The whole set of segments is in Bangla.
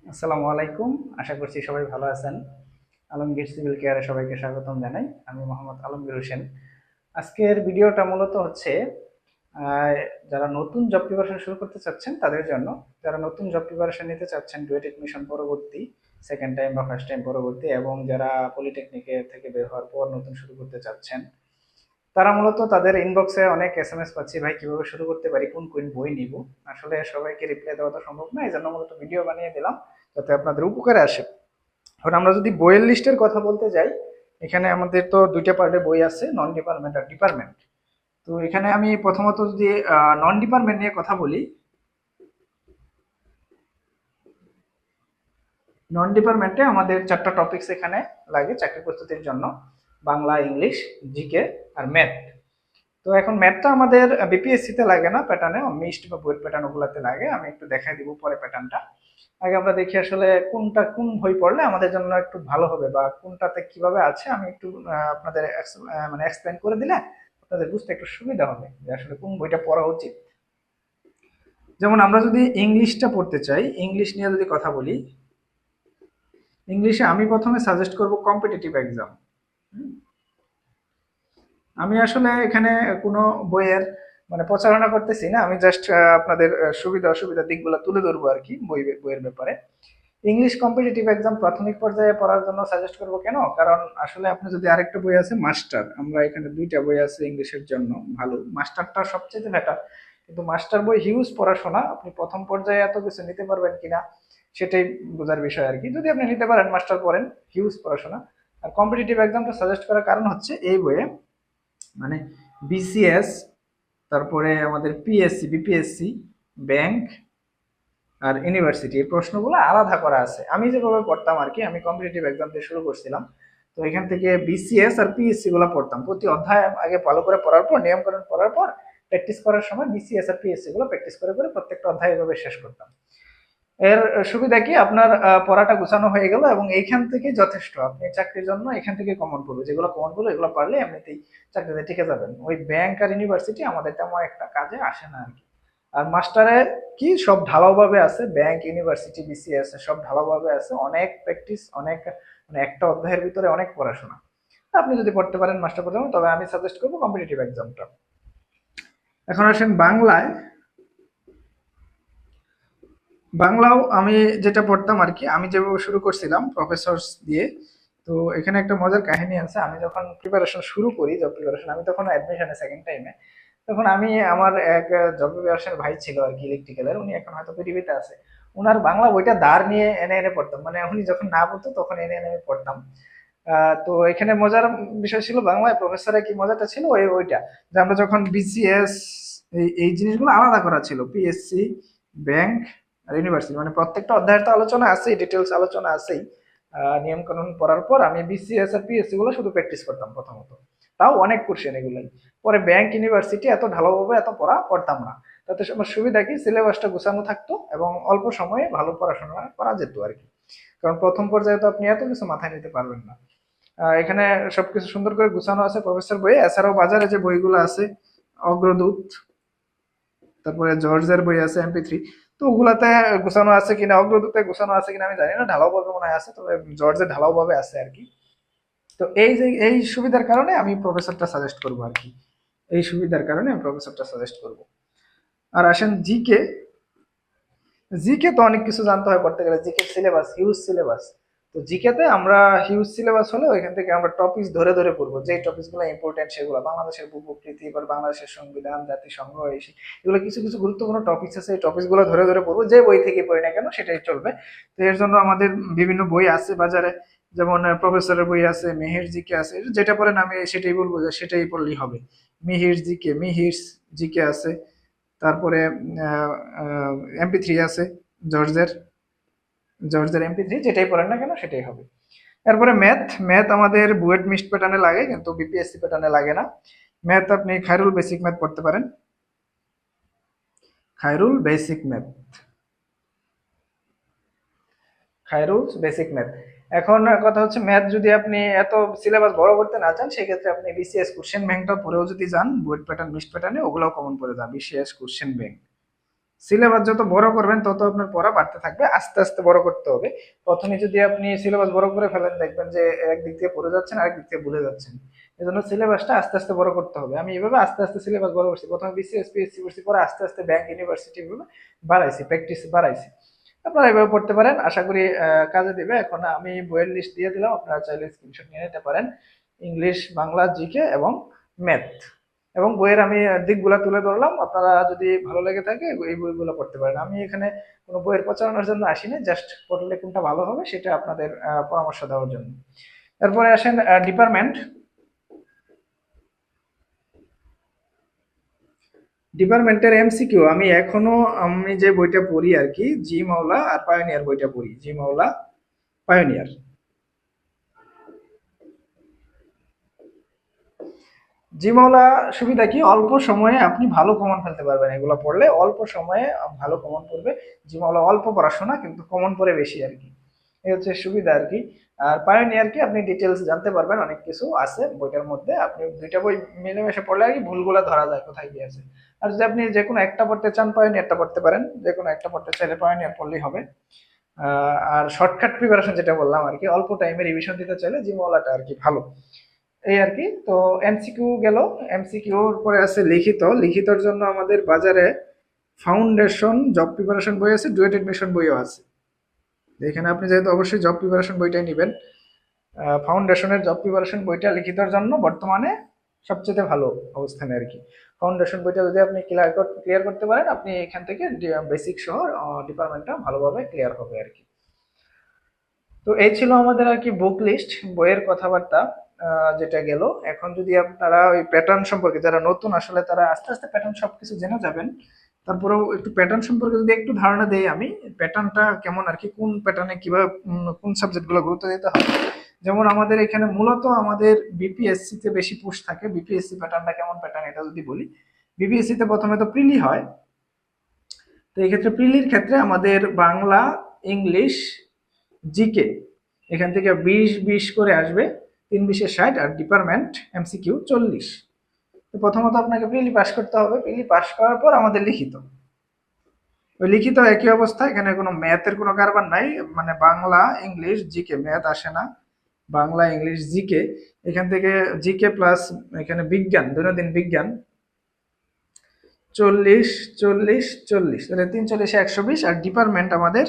আসসালামু আলাইকুম। আশা করছি সবাই ভালো আছেন। আলমগীর সিভিল কেয়ারে সবাইকে স্বাগতম জানাই। আমি মোহাম্মদ আলমগীর হোসেন। আজকের ভিডিওটা মূলত হচ্ছে আহ, যারা নতুন জব প্রিপারেশন শুরু করতে চাচ্ছেন তাদের জন্য। যারা নতুন জব প্রিপারেশন নিতে চাচ্ছেন ডুয়েট এডমিশন পরবর্তী, সেকেন্ড টাইম বা ফার্স্ট টাইম পরবর্তী, এবং যারা পলিটেকনিকে থেকে বের হওয়ার পর নতুন শুরু করতে চাচ্ছেন, তারা মূলত তাদের ইনবক্সে অনেক এসএমএস পাচ্ছি, ভাই কিভাবে শুরু করতে পারি, কোন কোন বই নিব। আসলে সবাইকে রিপ্লাই দেওয়া তো সম্ভব না, এই জন্য মূলত ভিডিও বানিয়ে দিলাম যাতে আপনাদের উপকারে আসে। এখন আমরা যদি বইয়ের লিস্টের কথা বলতে যাই, এখানে আমাদের তো দুইটা পার্টে বই আছে, নন ডিপার্টমেন্ট আর ডিপার্টমেন্ট। তো এখানে আমি প্রথমত যদি নন ডিপার্টমেন্ট নিয়ে কথা বলি, নন ডিপার্টমেন্টে আমাদের চারটা টপিকস এখানে লাগে চাকরি প্রস্তুতির জন্য: বাংলা, ইংলিশ, জিকে আর ম্যাথ। তো এখন ম্যাথটা আমাদের বিপিএসসি তে লাগে না, প্যাটার্নে মিক্সড বা বুয়েট প্যাটার্ন ওগুলাতে লাগে। আমি একটু দেখাই দিব পরে প্যাটার্নটা। আগে আমরা দেখি আসলে কোনটা কোন বই পড়লে আমাদের জন্য একটু ভালো হবে বা কোনটাতে কিভাবে আছে। আমি একটু আপনাদের মানে এক্সপ্লেন করে দিলে আপনাদের বুঝতে একটু সুবিধা হবে যে আসলে কোন বইটা পড়া উচিত। যেমন আমরা যদি ইংলিশটা পড়তে চাই, ইংলিশ নিয়ে যদি কথা বলি, ইংলিশে আমি প্রথমে সাজেস্ট করব কম্পিটিটিভ এক্সাম। আমি আসলে এখানে কোনো বইয়ের মানে প্রচারণা করতেছি না, আমি জাস্ট আপনাদের সুবিধা অসুবিধা দিকগুলো তুলে ধরবো আর কি বইয়ের ব্যাপারে। ইংলিশ কম্পিটিটিভ এক্সাম প্রাথমিক পর্যায়ে পড়ার জন্য সাজেস্ট করবো কেন, কারণ আসলে আপনি যদি আরেকটা বই আছে মাস্টার, আমরা এখানে দুইটা বই আছে ইংলিশের জন্য ভালো, মাস্টারটা সবচেয়ে বেটার। কিন্তু মাস্টার বই হিউজ পড়াশোনা, আপনি প্রথম পর্যায়ে এত কিছু নিতে পারবেন কিনা সেটাই বোঝার বিষয় আর কি। যদি আপনি নিতে পারেন, মাস্টার পড়েন, হিউজ পড়াশোনা। আর কম্পিটিটিভ এক্সামটা সাজেস্ট করার কারণ হচ্ছে এই বইয়ে মানে বিসিএস, তারপরে আমাদের পিএসসি, বিপিএসসি, ব্যাংক আর ইউনিভার্সিটি, এই প্রশ্নগুলো আলাদা করা আছে। আমি যেভাবে পড়তাম আর কি, আমি কম্পিটিটিভ এক্সাম দিয়ে শুরু করছিলাম। তো এখান থেকে বিসিএস আর পিএসসি গুলো পড়তাম, প্রতি অধ্যায় আগে ভালো করে পড়ার পর, নিয়মকানুন পড়ার পর, প্র্যাকটিস করার সময় বিসিএস আর পিএসসি গুলো প্র্যাকটিস করে করে প্রত্যেকটা অধ্যায় এভাবে শেষ করতাম। এর সুবিধা কি, আপনার পড়াটা গোছানো হয়ে গেল এবং এইখান থেকে যথেষ্ট, আপনি চাকরির জন্য এখান থেকে কমন পড়বে, যেগুলো কমন পড়বে এগুলো পারলে এমনিতেই চাকরিতে টিকে যাবেন। ওই ব্যাংক আর ইউনিভার্সিটি আমাদের তেমন একটা কাজে আসে না আর কি। আর মাস্টারে কি সব ঢালাও ভাবে আছে, ব্যাংক, ইউনিভার্সিটি, বিসিএস সব ঢালাও ভাবে আছে, অনেক প্র্যাকটিস, অনেক মানে একটা অধ্যায়ের ভিতরে অনেক পড়াশোনা। আপনি যদি পড়তে পারেন মাস্টার পর্যন্ত, তবে আমি সাজেস্ট করবো কম্পিটিটিভ এক্সামটা। এখন আসেন বাংলায়। বাংলাও আমি যেটা পড়তাম আর কি, আমি যেভাবে শুরু করছিলাম প্রফেসর দিয়ে। তো এখানে একটা মজার কাহিনী আছে, আমি যখন প্রিপারেশন শুরু করি, জব প্রিপারেশন, আমি তখন অ্যাডমিশনে সেকেন্ড টাইমে, তখন আমি আমার এক জব প্রিপারেশন ভাই ছিল আর কি, ইলেকট্রিক্যালের, উনি এখন হয়তো পৃথিবীতে আছে। ওনার বাংলা বইটা দাঁড় নিয়ে এনে এনে পড়তাম, মানে উনি যখন না পড়তো তখন এনে এনে আমি পড়তাম। তো এখানে মজার বিষয় ছিল বাংলায় প্রফেসরের কি মজাটা ছিল ওইটা, যে আমরা যখন বিসিএস, এই জিনিসগুলো আলাদা করা ছিল, পিএসসি, ব্যাংক আর ইউনিভার্সিটি, মানে প্রত্যেকটা অধ্যায়ের তো আলোচনা আছেই, ডিটেলস আলোচনা আছেই। নিয়ম কানুন পড়ার পর আমি বিসিএস আর পিএসসি গুলো শুধু প্র্যাকটিস করতাম প্রথমত, তাও অনেক কোশ্চেন এগুলাই। পরে ব্যাংক, ইউনিভার্সিটি এত ঢালাওভাবে এত পড়া করতাম না। তাতে আমার সুবিধা কি, সিলেবাসটা গোছানো থাকতো এবং অল্প সময়ে ভালো পড়াশোনা করা যেত আর কি। কারণ প্রথম পর্যায়ে তো আপনি এত কিছু মাথায় নিতে পারবেন না। এখানে সবকিছু সুন্দর করে গুছানো আছে প্রফেসর বইয়ে। এছাড়াও বাজারে যে বইগুলো আছে, অগ্রদূত, তারপরে জর্জের বই আছে MP3, তো ওগুলাতে গোছানো আছে কিনা, অগ্রদূতে গোছানো আছে কিনা আমি জানি না, ঢালাও ভাবে মনে হয় আছে, তবে জর্জের ঢালাও ভাবে আছে আর কি। তো এই যে এই সুবিধার কারণে আমি প্রফেসরটা সাজেস্ট করবো আর কি, এই সুবিধার কারণে আমি প্রফেসরটা সাজেস্ট করবো। আর আসেন জিকে। জিকে তো অনেক কিছু জানতে হয় পড়তে গেলে, জিকে সিলেবাস হিউজ সিলেবাস। তো জিকে তে আমরা হিউজ সিলেবাস হলে ওইখান থেকে আমরা টপিক ধরে ধরে পড়বো, যে টপিক গুলো ইম্পর্টেন্ট সেগুলো, বাংলাদেশের ভূপ্রকৃতি, এবার বাংলাদেশের সংবিধান, জাতিসংঘ, এগুলো কিছু কিছু গুরুত্বপূর্ণ টপিক আছে, এই টপিক গুলো ধরে ধরে পড়বো, যে বই থেকে পড়ি না কেন সেটাই চলবে। তো এর জন্য আমাদের বিভিন্ন বই আছে বাজারে, যেমন প্রফেসরের বই আছে, মেহের জিকে আছে, যেটা পড়েন আমি সেটাই বলবো যে সেটাই পড়লেই হবে। মিহির জিকে আছে, তারপরে MP3 আছে, জর্জের জর্জের MP3, যেটাই পড়েন না কেন সেটাই হবে। এরপরে ম্যাথ, ম্যাথ আমাদের বুয়েট মিক্সড প্যাটার্নে লাগে কিন্তু বিপিএসসি প্যাটার্নে লাগে না। ম্যাথ আপনি খায়রুল বেসিক ম্যাথ পড়তে পারেন, Khairul basic math, Khairul basic math. এখন কথা হচ্ছে, ম্যাথ যদি আপনি এত সিলেবাস বড় করতে না চান, সেক্ষেত্রে আপনি বিসিএস কোশ্চেন ব্যাংকটা পড়েও যদি যান, বুয়েট প্যাটার্ন মিক্সড প্যাটার্নে, ওগুলোও কমন পড়ে যান, বিসিএস কোশ্চেন ব্যাংক। সিলেবাস যত বড় করবেন তত আপনার পড়া বাড়তে থাকবে, আস্তে আস্তে বড় করতে হবে। প্রথমে যদি আপনি সিলেবাস বড় করে ফেলেন দেখবেন যে একদিক দিয়ে পড়ে যাচ্ছেন, আরেক দিক দিয়ে ভুলে যাচ্ছেন। এই জন্য সিলেবাসটা আস্তে আস্তে বড় করতে হবে। আমি এভাবে আস্তে আস্তে সিলেবাস বড় করছি, প্রথমে বিসিএস পিএসসি করছি, পরে আস্তে আস্তে ব্যাংক ইউনিভার্সিটি এগুলো বাড়াইছি, প্র্যাকটিস বাড়াইছি। আপনারা এভাবে পড়তে পারেন, আশা করি কাজে দিবে। এখন আমি বইয়ের লিস্ট দিয়ে দিলাম, আপনারা চাইলে স্ক্রিনশট নিয়ে নিতে পারেন। ইংলিশ, বাংলা, জিকে এবং ম্যাথ, এবং বইয়ের আমি দিকগুলো তুলে ধরলাম। আপনারা যদি ভালো লেগে থাকে এই বইগুলো পড়তে পারেন। আমি এখানে কোনো বইয়ের প্রচারণার জন্য আসিনি, জাস্ট পড়লে কোনটা ভালো হবে সেটা আপনাদের পরামর্শ দেওয়ার জন্য। এরপরে আসেন ডিপার্টমেন্ট। ডিপার্টমেন্টের এমসিকিউ আমি এখনো, আমি যে বইটা পড়ি আর কি, জি মাওলা আর পায়োনিয়ার বইটা পড়ি, জি মাওলা, পায়োনিয়ার। জিমওয়ালা সুবিধা কি, অল্প সময়ে আপনি ভালো কমন ফেলতে পারবেন, এগুলো পড়লে অল্প সময়ে ভালো কমন পড়বে। জিমওয়ালা অল্প পড়াশোনা কিন্তু কমন পড়ে বেশি আর কি, এই হচ্ছে সুবিধা আর কি। আর পায়োনিয়ার কি, আপনি ডিটেলস জানতে পারবেন, অনেক কিছু আছে বইটার মধ্যে, আপনি দুইটা বই মিলেমিশে পড়লে আর কি ভুলগুলো ধরা যায় কোথায় কি আছে। আর যদি আপনি যে কোনো একটা পড়তে চান পায়োনিয়ারটা পড়তে পারেন, যে কোনো একটা পড়তে চাইলে পায়োনিয়ার পড়লেই হবে। আর শর্টকাট প্রিপারেশন যেটা বললাম আর কি, অল্প টাইমে রিভিশন দিতে চাইলে জিমওয়ালাটা আর কি ভালো, এই আর কি। তো এমসিকিউ গেল। এমসিকিউর পরে আছে লিখিত। লিখিতর জন্য আমাদের বাজারে ফাউন্ডেশন জব প্রিপারেশন বই আছে, ডুয়েট এডমিশন বইও আছে। এখানে আপনি যেহেতু অবশ্যই জব প্রিপারেশন বইটাই নেবেন, ফাউন্ডেশনের জব প্রিপারেশন বইটা লিখিতর জন্য বর্তমানে সবচেয়ে ভালো অবস্থানে আর কি। ফাউন্ডেশন বইটা যদি আপনি ক্লিয়ার করতে পারেন, আপনি এখান থেকে বেসিক সহ ডিপার্টমেন্টটা ভালোভাবে ক্লিয়ার হবে আর কি। তো এই ছিল আমাদের আর কি বুক লিস্ট, বইয়ের কথাবার্তা যেটা গেল। এখন যদি আপনারা ওই প্যাটার্ন সম্পর্কে, যারা নতুন আসলে তারা আস্তে আস্তে প্যাটার্ন সবকিছু জেনে যাবেন, তারপরেও একটু প্যাটার্ন সম্পর্কে যদি একটু ধারণা দেই আমি, প্যাটার্নটা কেমন আর কি, কোন প্যাটার্নে কিভাবে কোন সাবজেক্টগুলো গুরুত্ব দিতে হবে। যেমন আমাদের এখানে মূলত আমাদের বিপিএসসি তে বেশি পুশ থাকে। বিপিএসসি প্যাটার্নটা কেমন প্যাটার্ন এটা যদি বলি, বিপিএসসি তে প্রথমে তো প্রিলি হয়। তো এই ক্ষেত্রে প্রিলির ক্ষেত্রে আমাদের বাংলা, ইংলিশ, জিকে এখান থেকে 20-20 করে আসবে, 3 20-60, আর ডিপার্টমেন্ট এমসিকিউ 40। তো প্রথমত আপনাকে প্রিলি পাস করতে হবে, প্রিলি পাস করার পর আমাদের লিখিত। ওই লিখিত একই অবস্থা, এখানে কোনো ম্যাথের কোনো কারবার নাই, মানে বাংলা, ইংলিশ, জিকে, ম্যাথ আসে না। বাংলা, ইংলিশ, জিকে, এখান থেকে জিকে প্লাস এখানে বিজ্ঞান, দৈনন্দিন বিজ্ঞান 40-40-40, তাহলে 3 40-120, আর ডিপার্টমেন্ট আমাদের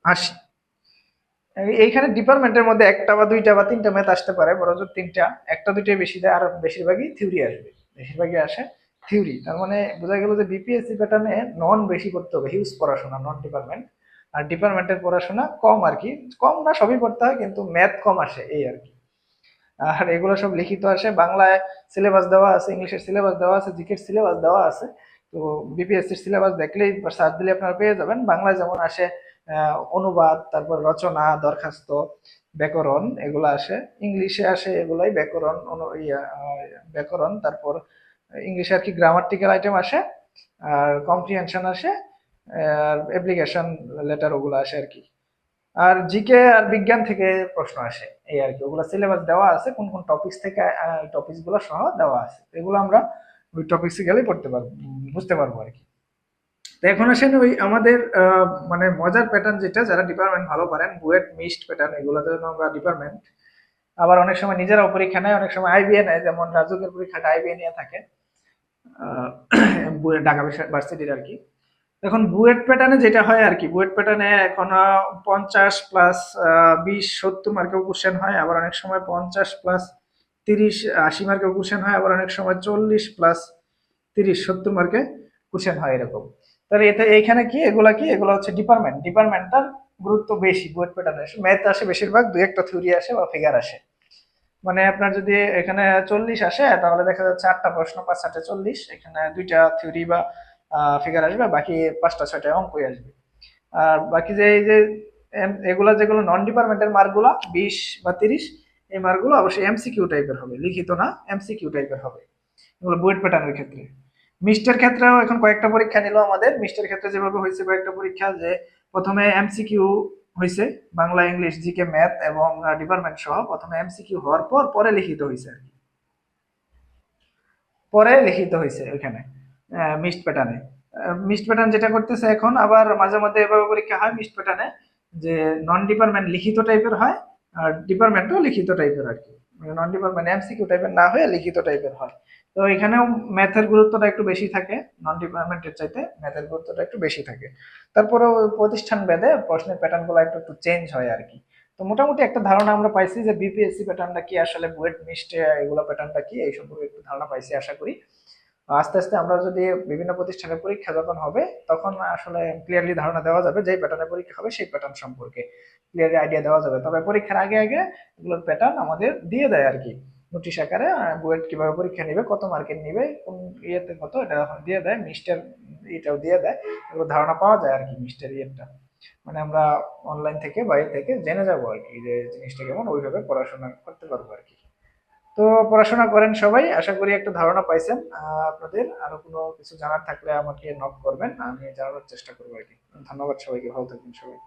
80। এইখানে ডিপার্টমেন্টের মধ্যে একটা বা দুইটা বা তিনটা ম্যাথ আসতে পারে, বড় জোর তিনটা, একটা দুইটাই বেশি দেয়, আর বেশিরভাগই থিওরি আসবে, বেশিরভাগই আসে থিওরি। তার মানে বোঝা গেল যে বিপিএসসি প্যাটার্নে নন বেশি করতে হবে, হিউজ পড়াশোনা নন ডিপার্টমেন্ট। আর ডিপার্টমেন্টের পড়াশোনা কম আর কি, কম না সবই পড়তে হয় কিন্তু ম্যাথ কম আসে এই আর কি। আর এগুলো সব লিখিত আসে, বাংলায় সিলেবাস দেওয়া আছে, ইংলিশের সিলেবাস দেওয়া আছে, জিকের সিলেবাস দেওয়া আছে। তো বিপিএসসির সিলেবাস দেখলেই সার্চ দিলে আপনারা পেয়ে যাবেন। বাংলায় যেমন আসে অনুবাদ, তারপর রচনা, দরখাস্ত, ব্যাকরণ, এগুলো আসে। ইংলিশে আসে এগুলাই ব্যাকরণ, ব্যাকরণ, তারপর ইংলিশে আর কি গ্রামাটিক্যাল আইটেম আসে, আর কম্প্রিহেনশন আসে, আর অ্যাপ্লিকেশন লেটার ওগুলো আসে আর কি। আর জিকে আর বিজ্ঞান থেকে প্রশ্ন আসে এই আর কি, ওগুলো সিলেবাস দেওয়া আছে, কোন কোন টপিকস থেকে টপিকস গুলো সহ দেওয়া আছে, এগুলো আমরা ওই টপিক্সে গেলেই পড়তে পারবো, বুঝতে পারবো আর কি। তো এখন আসেন ওই আমাদের মানে মজার প্যাটার্ন যেটা, যারা ডিপার্টমেন্ট ভালো পারেন, বুয়েট মিক্সড প্যাটার্ন, এগুলোতে আমরা ডিপার্টমেন্ট আবার অনেক সময় নিজেরাও পরীক্ষা নেয়, অনেক সময় আইবিএ নেয়, যেমন রাজুকের পরীক্ষাটা আইবিএ নিয়ে থাকে, বুয়েট ঢাকা ভার্সিটির আর কি। এখন বুয়েট প্যাটার্নে যেটা হয় আর কি, বুয়েট প্যাটার্নে এখন 50 প্লাস 20 70 মার্কেও কোশ্চেন হয়, আবার অনেক সময় 50 প্লাস 30 80 মার্কেও কোশ্চেন হয়, আবার অনেক সময় 40 প্লাস 30 70 মার্কে কোশ্চেন হয় এরকম। তাহলে এতে এইখানে কি, এগুলা কি, এগুলো হচ্ছে ডিপার্টমেন্ট, ডিপার্টমেন্টটার গুরুত্ব বেশি বুয়েট প্যাটার্নে। ম্যাথ আসে বেশিরভাগ, দুই একটা থিওরি আসে বা ফিগার আসে। মানে আপনার যদি এখানে 40 আসে, তাহলে দেখা যাচ্ছে 8টা প্রশ্ন, 5 8 40, এখানে দুইটা থিওরি বা ফিগার আসবে, বাকি 5টা 6টা অঙ্কই আসবে। আর বাকি যে এই যে এগুলা যেগুলো নন ডিপার্টমেন্টের মার্কগুলা 20 বা 30, এই মার্কগুলো অবশ্যই এমসিকিউ টাইপের হবে, লিখিত না, এমসিকিউ টাইপের হবে এগুলো বুয়েট প্যাটার্নের ক্ষেত্রে। মিস্টের ক্ষেত্রেও এখন কয়েকটা পরীক্ষা নিল আমাদের, মিস্টের ক্ষেত্রে যেভাবে হয়েছে কয়েকটা পরীক্ষা, যে প্রথমে এমসিকিউ হয়েছে বাংলা, ইংলিশ, জিকে, ম্যাথ এবং ডিপার্টমেন্ট সহ, প্রথমে এমসিকিউ হওয়ার পর পরে লিখিত হয়েছে আর কি, পরে লিখিত হয়েছে ওইখানে মিক্সড প্যাটার্নে। মিক্সড প্যাটার্ন যেটা করতেছে এখন, আবার মাঝে মধ্যে এভাবে পরীক্ষা হয় মিক্সড প্যাটার্নে, যে নন ডিপার্টমেন্ট লিখিত টাইপের হয়, আর ডিপার্টমেন্টও লিখিত টাইপের আর কি। মানে নন ডিপার্টমেন্ট এমসিকিউ টাইপের না হয়ে লিখিত টাইপের হয়। তো এখানেও ম্যাথের গুরুত্বটা একটু বেশি থাকে, নন ডিপার্টমেন্টের চাইতে ম্যাথের গুরুত্বটা একটু বেশি থাকে। তারপরেও প্রতিষ্ঠান ভেদে প্রশ্নের প্যাটার্ন গুলো একটু একটু চেঞ্জ হয় আর কি। তো মোটামুটি একটা ধারণা আমরা পাইছি যে বিপিএসসি প্যাটার্নটা কি, আসলে বুয়েট মিক্সড এগুলো প্যাটার্নটা কি, এই সম্পর্কে একটু ধারণা পাইছি আশা করি। আস্তে আস্তে আমরা যদি বিভিন্ন প্রতিষ্ঠানের পরীক্ষা যখন হবে, তখন আসলে ক্লিয়ারলি ধারণা দেওয়া যাবে যে প্যাটার্নের পরীক্ষা হবে সেই প্যাটার্ন সম্পর্কে ক্লিয়ারলি আইডিয়া দেওয়া যাবে। তবে পরীক্ষার আগে আগে এগুলোর প্যাটার্ন আমাদের দিয়ে দেয় আর কি, নোটিশ আকারে বুয়েট কিভাবে পরীক্ষা নিবে, কত মার্কের নিবে, কোন ইয়েতে কত, এটা এখন দিয়ে দেয়। মিস্টার এটাও দিয়ে দেয়, এগুলো ধারণা পাওয়া যায় আর কি। মিস্টার ইয়েটা মানে আমরা অনলাইন থেকে বাইরে থেকে জেনে যাবো আর কি, যে জিনিসটা কেমন, ওইভাবে পড়াশোনা করতে পারবো আর কি। তো পড়াশোনা করেন সবাই, আশা করি একটা ধারণা পাইছেন। আপনাদের আরো কোনো কিছু জানার থাকলে আমাকে নক করবেন, আমি জানানোর চেষ্টা করবো আর কি। ধন্যবাদ সবাইকে, ভালো থাকবেন সবাই।